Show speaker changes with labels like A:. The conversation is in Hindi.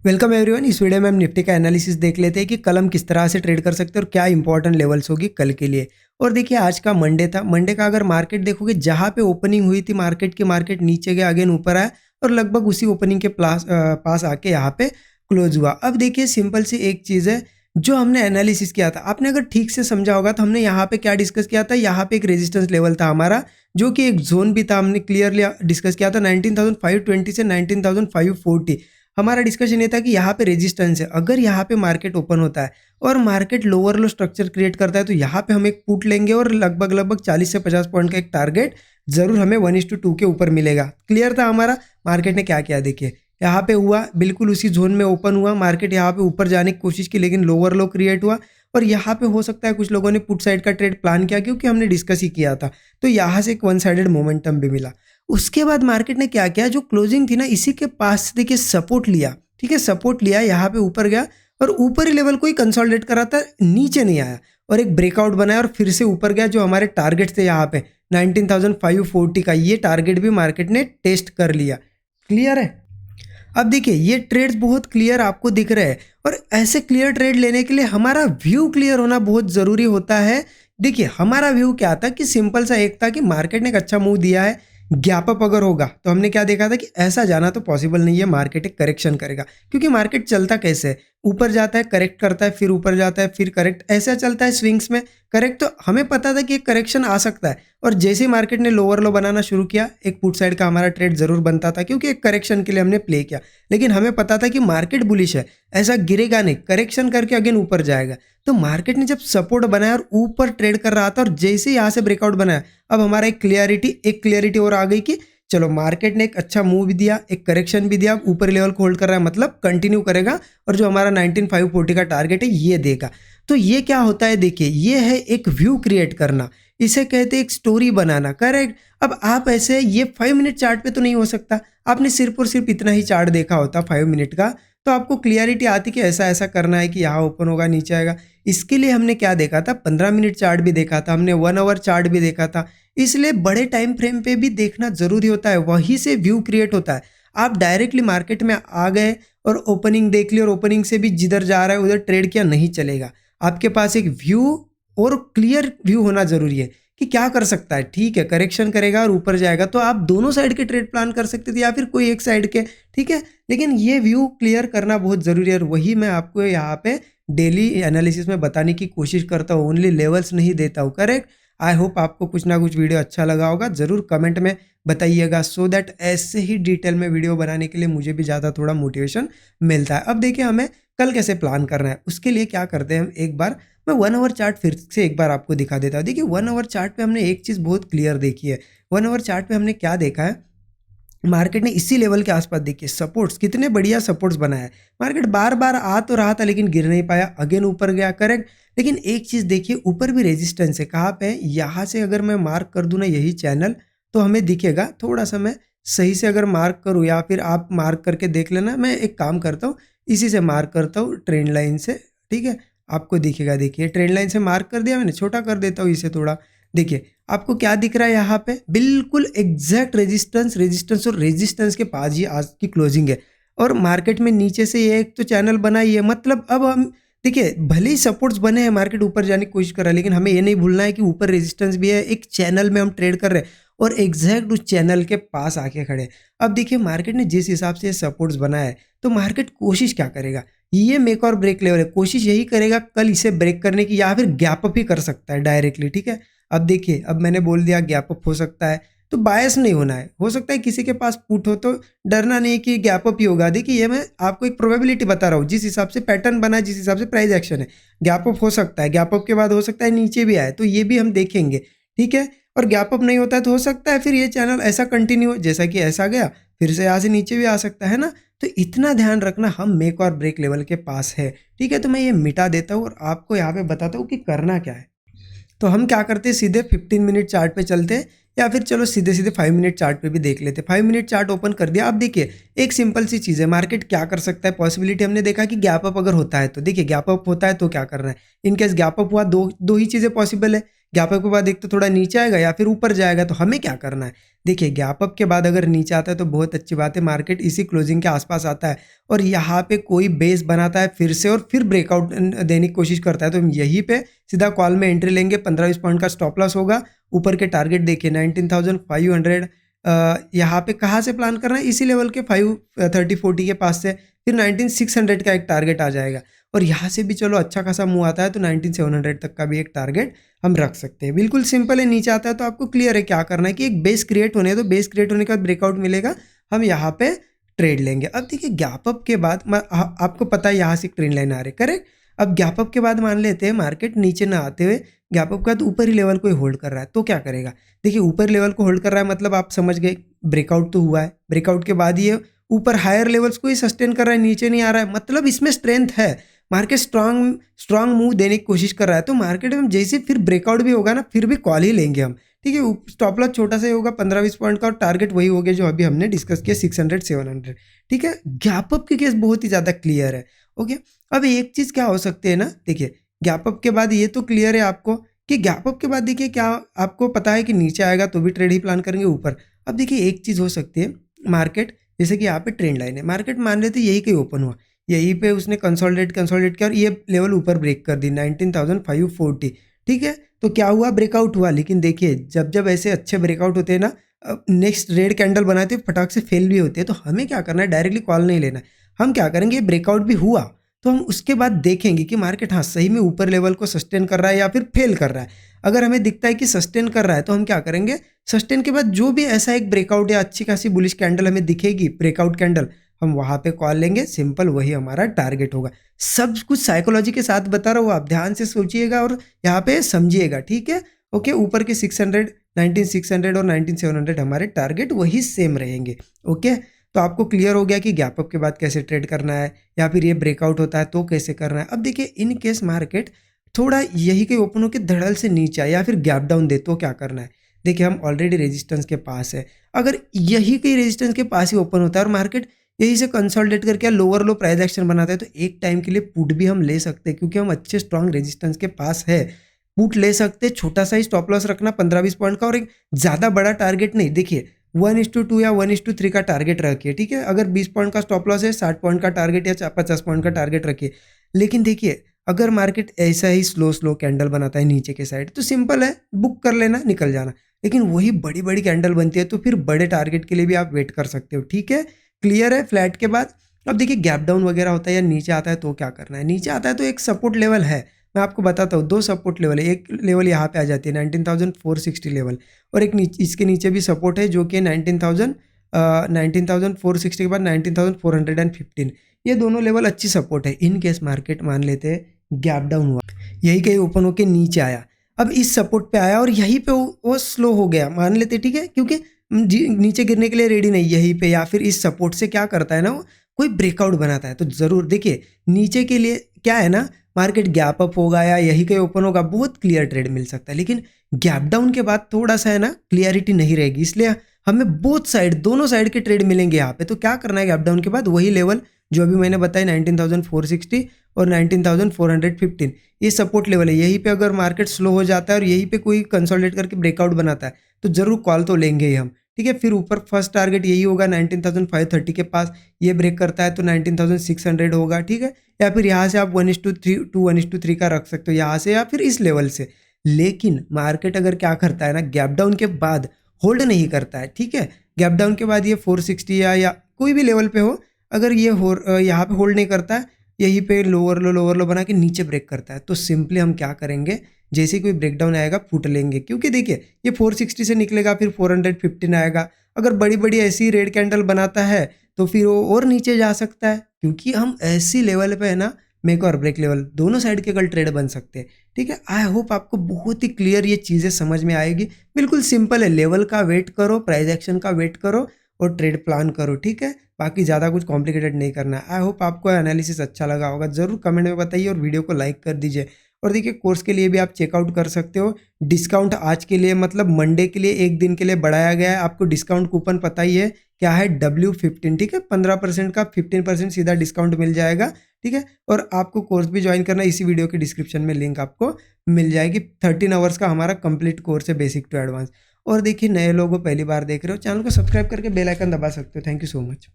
A: Welcome everyone. इस वीडियो में हम निफ्टी का एनालिसिस देख लेते हैं कि कल हम किस तरह से ट्रेड कर सकते हैं और क्या इंपॉर्टेंट लेवल्स होगी कल के लिए। और देखिए आज का मंडे था। मंडे का अगर मार्केट देखोगे, जहां पे ओपनिंग हुई थी मार्केट नीचे गया, अगेन ऊपर आया और लगभग उसी ओपनिंग के पास आके यहाँ पे क्लोज हुआ। अब देखिए सिंपल सी एक चीज़ है, जो हमने एनालिसिस किया था, आपने अगर ठीक से समझा होगा तो हमने यहाँ पे क्या डिस्कस किया था। यहाँ पे एक रेजिस्टेंस लेवल था हमारा, जो कि एक जोन भी था। हमने क्लियरली डिस्कस किया था 19,520 से 19,540। हमारा डिस्कशन ये था कि यहाँ पे रेजिस्टेंस है। अगर यहाँ पे मार्केट ओपन होता है और मार्केट लोअर लो स्ट्रक्चर क्रिएट करता है तो यहाँ पे हम एक पुट लेंगे और लगभग 40 से 50 पॉइंट का एक टारगेट जरूर हमें 1:2 के ऊपर मिलेगा। क्लियर था हमारा। मार्केट ने क्या किया देखिए, यहाँ पे हुआ बिल्कुल उसी जोन में ओपन हुआ। मार्केट यहाँ पे ऊपर जाने की कोशिश की लेकिन लोअर लो क्रिएट हुआ और यहाँ पे हो सकता है कुछ लोगों ने पुट साइड का ट्रेड प्लान किया, क्योंकि हमने डिस्कस ही किया था। तो यहाँ से एक वन साइडेड मोमेंटम भी मिला। उसके बाद मार्केट ने क्या किया, जो क्लोजिंग थी ना इसी के पास से देखिए सपोर्ट लिया। ठीक है, सपोर्ट लिया, यहाँ पे ऊपर गया और ऊपरी लेवल को ही कंसोलिडेट करा था, नीचे नहीं आया और एक ब्रेकआउट बनाया और फिर से ऊपर गया। जो हमारे टारगेट थे यहाँ पे 19,540 का, ये टारगेट भी मार्केट ने टेस्ट कर लिया। क्लियर है। अब देखिए ये ट्रेड्स बहुत क्लियर आपको दिख रहे हैं और ऐसे क्लियर ट्रेड लेने के लिए हमारा व्यू क्लियर होना बहुत ज़रूरी होता है। देखिए हमारा व्यू क्या था कि सिंपल सा एक था कि मार्केट ने एक अच्छा मूव दिया है, गैप अप अगर होगा तो हमने क्या देखा था कि ऐसा जाना तो पॉसिबल नहीं है, मार्केट एक करेक्शन करेगा। क्योंकि मार्केट चलता कैसे है, ऊपर जाता है, करेक्ट करता है, फिर ऊपर जाता है, फिर करेक्ट, ऐसा चलता है स्विंग्स में। करेक्ट, तो हमें पता था कि एक करेक्शन आ सकता है और जैसे ही मार्केट ने लोअर लो बनाना शुरू किया, एक पुट साइड का हमारा ट्रेड जरूर बनता था, क्योंकि एक करेक्शन के लिए हमने प्ले किया। लेकिन हमें पता था कि मार्केट बुलिश है, ऐसा गिरेगा नहीं, करेक्शन करके अगेन ऊपर जाएगा। तो मार्केट ने जब सपोर्ट बनाया और ऊपर ट्रेड कर रहा था और जैसे ही यहाँ से ब्रेकआउट बनाया, अब हमारा एक क्लियरिटी और आ गई कि चलो मार्केट ने एक अच्छा मूव भी दिया, एक करेक्शन भी दिया, अब ऊपर लेवल को होल्ड कर रहा है, मतलब कंटिन्यू करेगा और जो हमारा 19,540 का टारगेट है ये देगा। तो ये क्या होता है देखिए, ये है एक व्यू क्रिएट करना, इसे कहते हैं एक स्टोरी बनाना। करेक्ट। अब आप ऐसे ये 5 मिनट चार्ट पे तो नहीं हो सकता, आपने सिर्फ और सिर्फ इतना ही चार्ट देखा होता 5 मिनट का, तो आपको क्लियरिटी आती कि ऐसा ऐसा करना है कि यहाँ ओपन होगा, नीचे आएगा। इसके लिए हमने क्या देखा था, 15 मिनट चार्ट भी देखा था, हमने 1 आवर चार्ट भी देखा था। इसलिए बड़े टाइम फ्रेम पे भी देखना जरूरी होता है, वहीं से व्यू क्रिएट होता है। आप डायरेक्टली मार्केट में आ गए और ओपनिंग देख ली और ओपनिंग से भी जिधर जा रहा है उधर ट्रेड किया, नहीं चलेगा। आपके पास एक व्यू और क्लियर व्यू होना जरूरी है कि क्या कर सकता है। ठीक है, करेक्शन करेगा और ऊपर जाएगा तो आप दोनों साइड के ट्रेड प्लान कर सकते थे या फिर कोई एक साइड के। ठीक है, लेकिन ये व्यू क्लियर करना बहुत जरूरी है और वही मैं आपको यहाँ पे डेली एनालिसिस में बताने की कोशिश करता हूँ, ओनली लेवल्स नहीं देता हूँ। करेक्ट। आई होप आपको कुछ ना कुछ वीडियो अच्छा लगा होगा, ज़रूर कमेंट में बताइएगा, सो दैट ऐसे ही डिटेल में वीडियो बनाने के लिए मुझे भी ज़्यादा थोड़ा मोटिवेशन मिलता है। अब देखिए हमें कल कैसे प्लान करना है, उसके लिए क्या करते हैं हम, एक बार मैं 1 आवर चार्ट फिर से एक बार आपको दिखा देता हूँ। देखिए 1 आवर चार्ट पे हमने एक चीज़ बहुत क्लियर देखी है। 1 आवर चार्ट पे हमने क्या देखा है, मार्केट ने इसी लेवल के आसपास देखिए सपोर्ट्स, कितने बढ़िया सपोर्ट्स बनाया है। मार्केट बार बार आ तो रहा था लेकिन गिर नहीं पाया, अगेन ऊपर गया। करेक्ट। लेकिन एक चीज़ देखिए, ऊपर भी रेजिस्टेंस है। कहाँ पे है, यहाँ से अगर मैं मार्क कर दूँ ना यही चैनल, तो हमें दिखेगा। थोड़ा सा मैं सही से अगर मार्क करूँ या फिर आप मार्क करके देख लेना, मैं एक काम करता हूँ, इसी से मार्क करता हूँ ट्रेंड लाइन से। ठीक है, आपको दिखेगा। देखिए ट्रेंड लाइन से मार्क कर दिया मैंने, छोटा कर देता हूँ इसे थोड़ा। देखिए आपको क्या दिख रहा है, यहाँ पे बिल्कुल एग्जैक्ट रेजिस्टेंस और रेजिस्टेंस के पास ही आज की क्लोजिंग है और मार्केट में नीचे से ये एक तो चैनल बना ही है। मतलब अब हम देखिए, भले ही सपोर्ट्स बने हैं, मार्केट ऊपर जाने की कोशिश कर रहा है, लेकिन हमें ये नहीं भूलना है कि ऊपर रेजिस्टेंस भी है, एक चैनल में हम ट्रेड कर रहे हैं और एग्जैक्ट उस चैनल के पास आके खड़े हैं। अब देखिए मार्केट ने जिस हिसाब से सपोर्ट्स बनाया है, तो मार्केट कोशिश क्या करेगा, ये मेक और ब्रेक लेवल है, कोशिश यही करेगा कल इसे ब्रेक करने की, या फिर गैप अप ही कर सकता है डायरेक्टली। ठीक है, अब देखिए, अब मैंने बोल दिया गैप अप हो सकता है, तो बायस नहीं होना है। हो सकता है किसी के पास पुट हो तो डरना नहीं कि गैप अप ही होगा। देखिए ये मैं आपको एक प्रोबेबिलिटी बता रहा हूँ, जिस हिसाब से पैटर्न बना है, जिस हिसाब से प्राइस एक्शन है, गैप अप हो सकता है। गैप अप के बाद हो सकता है नीचे भी आए, तो ये भी हम देखेंगे। ठीक है, और गैप अप नहीं होता है तो हो सकता है फिर ये चैनल ऐसा कंटिन्यू, जैसा कि ऐसा गया फिर से यहाँ से नीचे भी आ सकता है ना। तो इतना ध्यान रखना, हम मेक और ब्रेक लेवल के पास है। ठीक है, तो मैं ये मिटा देता हूँ और आपको यहाँ पे बताता हूँ कि करना क्या है। तो हम क्या करते हैं, सीधे 15 मिनट चार्ट पे चलते हैं या फिर चलो सीधे सीधे 5 मिनट चार्ट पे भी देख लेते हैं। 5 मिनट चार्ट ओपन कर दिया। अब देखिए एक सिंपल सी चीज़ है, मार्केट क्या कर सकता है, पॉसिबिलिटी हमने देखा कि गैप अप अगर होता है तो देखिए गैप अप होता है तो क्या करना है। इनकेस गैप अप हुआ, दो ही चीज़ें पॉसिबल है, गैप अप के बाद एक तो थोड़ा नीचे आएगा या फिर ऊपर जाएगा, तो हमें क्या करना है? देखिए गैप अप के बाद अगर नीचे आता है तो बहुत अच्छी बात है, मार्केट इसी क्लोजिंग के आसपास आता है और यहाँ पे कोई बेस बनाता है फिर से और फिर ब्रेकआउट देने की कोशिश करता है, तो हम यहीं पे सीधा कॉल में एंट्री लेंगे। 15-20 पॉइंट का स्टॉप लॉस होगा। ऊपर के टारगेट देखिए 19,500, यहाँ पे कहाँ से प्लान करना है? इसी लेवल के 530-40 के पास से, फिर 19,600 का एक टारगेट आ जाएगा और यहाँ से भी चलो अच्छा खासा मूव आता है तो 19,700 तक का भी एक टारगेट हम रख सकते हैं। बिल्कुल सिंपल है। नीचे आता है तो आपको क्लियर है क्या करना है कि एक बेस क्रिएट होने दो, बेस क्रिएट होने के बाद ब्रेकआउट मिलेगा, हम यहाँ पे ट्रेड लेंगे। अब देखिए गैप अप के बाद आपको पता है यहाँ से एक ट्रेंड लाइन आ रही है, करेक्ट। अब गैप अप के बाद मान लेते हैं मार्केट नीचे ना आते हुए गैप अप के बाद ऊपर ही लेवल को ही होल्ड कर रहा है, तो क्या करेगा? देखिए ऊपर लेवल को होल्ड कर रहा है मतलब आप समझ गए, ब्रेकआउट तो हुआ है, ब्रेकआउट के बाद ये ऊपर हायर लेवल्स को ही सस्टेन कर रहा है, नीचे नहीं आ रहा है, मतलब इसमें स्ट्रेंथ है। मार्केट स्ट्रांग मूव देने की कोशिश कर रहा है, तो मार्केट में जैसे फिर ब्रेकआउट भी होगा ना, फिर भी कॉल ही लेंगे हम, ठीक है। स्टॉप लॉस छोटा सा ही होगा 15-20 पॉइंट का और टारगेट वही हो गया जो अभी हमने डिस्कस किया 600-700, ठीक है। गैप अप की केस बहुत ही ज़्यादा क्लियर है। ओके, अब एक चीज़ क्या हो सकती है ना, देखिए गैप अप के बाद ये तो क्लियर है आपको कि गैप अप के बाद देखिए क्या आपको पता है कि नीचे आएगा तो भी ट्रेड ही प्लान करेंगे ऊपर। अब देखिए एक चीज़ हो सकती है, मार्केट जैसे कि यहाँ पे ट्रेंड लाइन है, मार्केट मान लेते यही कहीं ओपन हुआ, यहीं पे उसने कंसोलिडेट किया और ये लेवल ऊपर ब्रेक कर दी 19,540, ठीक है। तो क्या हुआ? ब्रेकआउट हुआ। लेकिन देखिए जब जब ऐसे अच्छे ब्रेकआउट होते हैं ना, नेक्स्ट रेड कैंडल बनाते हैं फटाक से फेल भी होते हैं, तो हमें क्या करना है? डायरेक्टली कॉल नहीं लेना है। हम क्या करेंगे? ब्रेकआउट भी हुआ तो हम उसके बाद देखेंगे कि मार्केट हाँ सही में ऊपर लेवल को सस्टेन कर रहा है या फिर फेल कर रहा है। अगर हमें दिखता है कि सस्टेन कर रहा है तो हम क्या करेंगे? सस्टेन के बाद जो भी ऐसा एक ब्रेकआउट या अच्छी खासी बुलिश कैंडल हमें दिखेगी, ब्रेकआउट कैंडल, हम वहाँ पे कॉल लेंगे। सिंपल, वही हमारा टारगेट होगा। सब कुछ साइकोलॉजी के साथ बता रहा हूँ, आप ध्यान से सोचिएगा और यहाँ पे समझिएगा, ठीक है। ओके, ऊपर के 600, 19,600 और 19,700 हमारे टारगेट वही सेम रहेंगे। ओके, तो आपको क्लियर हो गया कि गैप अप के बाद कैसे ट्रेड करना है या फिर ये ब्रेकआउट होता है तो कैसे करना है। अब देखिए इन केस मार्केट थोड़ा यही के ओपन होकर धड़ल से नीचे आए या फिर गैप डाउन दे तो क्या करना है? देखिए हम ऑलरेडी रेजिस्टेंस के पास है, अगर यही के रेजिस्टेंस के पास ही ओपन होता है और मार्केट यही से कंसोलिडेट करके लोअर लो प्राइस एक्शन बनाता है तो एक टाइम के लिए पुट भी हम ले सकते हैं, क्योंकि हम अच्छे स्ट्रॉन्ग रेजिस्टेंस के पास है। पुट ले सकते हैं, छोटा सा ही स्टॉप लॉस रखना 15-20 पॉइंट का और एक ज़्यादा बड़ा टारगेट नहीं। देखिए 1:2 या 1:3 का टारगेट रखिए, ठीक है। अगर 20 पॉइंट का स्टॉप लॉस है, 60 पॉइंट का टारगेट या 50 पॉइंट का टारगेट रखिए। लेकिन देखिए अगर मार्केट ऐसा ही स्लो कैंडल बनाता है नीचे के साइड, तो सिंपल है, बुक कर लेना, निकल जाना। लेकिन वही बड़ी बड़ी कैंडल बनती है तो फिर बड़े टारगेट के लिए भी आप वेट कर सकते हो, ठीक है। क्लियर है फ्लैट के बाद? अब देखिए गैप डाउन वगैरह होता है या नीचे आता है तो क्या करना है? नीचे आता है तो एक सपोर्ट लेवल है, मैं आपको बताता हूँ। दो सपोर्ट लेवल है, एक लेवल यहाँ पे आ जाती है 19,460 लेवल और एक इसके नीचे भी सपोर्ट है जो कि 19,460 के बाद 19,415, ये दोनों लेवल अच्छी सपोर्ट है। इन केस मार्केट मान लेते हैं गैप डाउन हुआ, यही कहीं ओपन होके नीचे आया, अब इस सपोर्ट पे आया और यहीं पे वो स्लो हो गया मान लेते, ठीक है, क्योंकि नीचे गिरने के लिए रेडी नहीं, यहीं पे या फिर इस सपोर्ट से क्या करता है ना, वो कोई ब्रेकआउट बनाता है। तो ज़रूर देखिए नीचे के लिए क्या है ना, मार्केट गैप अप होगा या यही कहीं ओपन होगा, बहुत क्लियर ट्रेड मिल सकता है। लेकिन गैप डाउन के बाद थोड़ा सा है ना क्लियरिटी नहीं रहेगी, इसलिए हमें बोथ साइड, दोनों साइड के ट्रेड मिलेंगे यहाँ पे। तो क्या करना है गैप डाउन के बाद? वही लेवल जो अभी मैंने बताया 19,460 और 19,415, ये सपोर्ट लेवल है। यहीं पे अगर मार्केट स्लो हो जाता है और यहीं पे कोई कंसोलिडेट करके ब्रेकआउट बनाता है तो जरूर कॉल तो लेंगे ही हम, ठीक है। फिर ऊपर फर्स्ट टारगेट यही होगा 19,530 के पास, ये ब्रेक करता है तो 19,600 होगा, ठीक है। या फिर यहाँ से आप 1:3 का रख सकते हो यहाँ से या फिर इस लेवल से। लेकिन मार्केट अगर क्या करता है ना, गैप डाउन के बाद होल्ड नहीं करता है, ठीक है। गैप डाउन के बाद ये 460 या कोई भी लेवल पे हो, अगर ये यहाँ पे होल्ड नहीं करता है, यहीं पे लोअर लो बना के नीचे ब्रेक करता है, तो सिंपली हम क्या करेंगे, जैसे ही कोई ब्रेकडाउन आएगा फुट लेंगे। क्योंकि देखिए ये 460 से निकलेगा फिर 415 आएगा, अगर बड़ी बड़ी ऐसी रेड कैंडल बनाता है तो फिर वो और नीचे जा सकता है, क्योंकि हम ऐसी लेवल पे है ना, मेक और ब्रेक लेवल दोनों साइड के कल ट्रेड बन सकते हैं, ठीक है। आई होप आपको बहुत ही क्लियर ये चीज़ें समझ में आएगी। बिल्कुल सिंपल है, लेवल का वेट करो, प्राइस एक्शन का वेट करो और ट्रेड प्लान करो, ठीक है। बाकी ज़्यादा कुछ कॉम्प्लिकेटेड नहीं करना है। आई होप आपको एनालिसिस अच्छा लगा होगा, ज़रूर कमेंट में बताइए और वीडियो को लाइक कर दीजिए। और देखिए कोर्स के लिए भी आप चेकआउट कर सकते हो। डिस्काउंट आज के लिए मतलब मंडे के लिए एक दिन के लिए बढ़ाया गया है। आपको डिस्काउंट कूपन पता ही है क्या है, W15, ठीक है। 15% का 15% सीधा डिस्काउंट मिल जाएगा, ठीक है। और आपको कोर्स भी ज्वाइन करना, इसी वीडियो के डिस्क्रिप्शन में लिंक आपको मिल जाएगी। 13 आवर्स का हमारा कंप्लीट कोर्स है बेसिक टू एडवांस। और देखिए नए लोगों पहली बार देख रहे हो, चैनल को सब्सक्राइब करके बेल आइकन दबा सकते हो। Thank you so much.